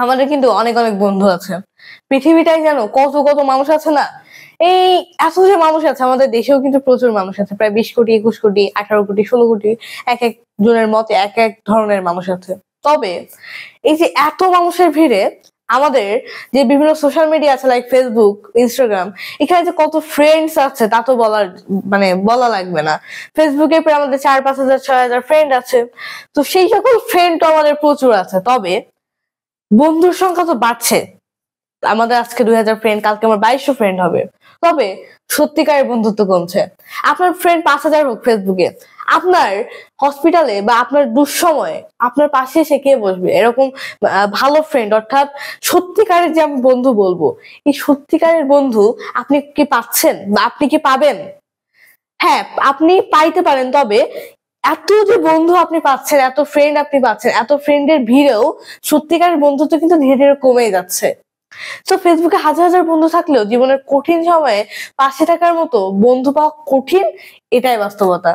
আমাদের কিন্তু অনেক অনেক বন্ধু আছে। পৃথিবীটাই যেন কত কত মানুষ আছে না, এই এত যে মানুষ আছে, আমাদের দেশেও কিন্তু প্রচুর মানুষ আছে, প্রায় 20 কোটি 21 কোটি 18 কোটি 16 কোটি, এক এক জনের মতে এক এক ধরনের মানুষ আছে। তবে এই যে এত মানুষের ভিড়ে আমাদের যে বিভিন্ন সোশ্যাল মিডিয়া আছে, লাইক ফেসবুক, ইনস্টাগ্রাম, এখানে যে কত ফ্রেন্ডস আছে তা তো বলা লাগবে না। ফেসবুকে প্রায় আমাদের 4-5 হাজার 6 হাজার ফ্রেন্ড আছে। তো সেই সকল ফ্রেন্ড তো আমাদের প্রচুর আছে। তবে বন্ধুর সংখ্যা তো বাড়ছে। আমাদের আজকে 2000 ফ্রেন্ড, কালকে আমার 2200 ফ্রেন্ড হবে। তবে সত্যিকারের বন্ধুত্ব কমছে। আপনার ফ্রেন্ড 5000 হোক ফেসবুকে, আপনার হসপিটালে বা আপনার দুঃসময়ে আপনার পাশে এসে কে বসবে? এরকম ভালো ফ্রেন্ড, অর্থাৎ সত্যিকারের যে আমি বন্ধু বলবো, এই সত্যিকারের বন্ধু আপনি কি পাচ্ছেন বা আপনি কি পাবেন? হ্যাঁ, আপনি পাইতে পারেন। তবে এত যে বন্ধু আপনি পাচ্ছেন, এত ফ্রেন্ড আপনি পাচ্ছেন, এত ফ্রেন্ডের ভিড়েও সত্যিকারের বন্ধুত্ব কিন্তু ধীরে ধীরে কমেই যাচ্ছে। তো ফেসবুকে হাজার হাজার বন্ধু থাকলেও জীবনের কঠিন সময়ে পাশে থাকার মতো বন্ধু পাওয়া কঠিন, এটাই বাস্তবতা।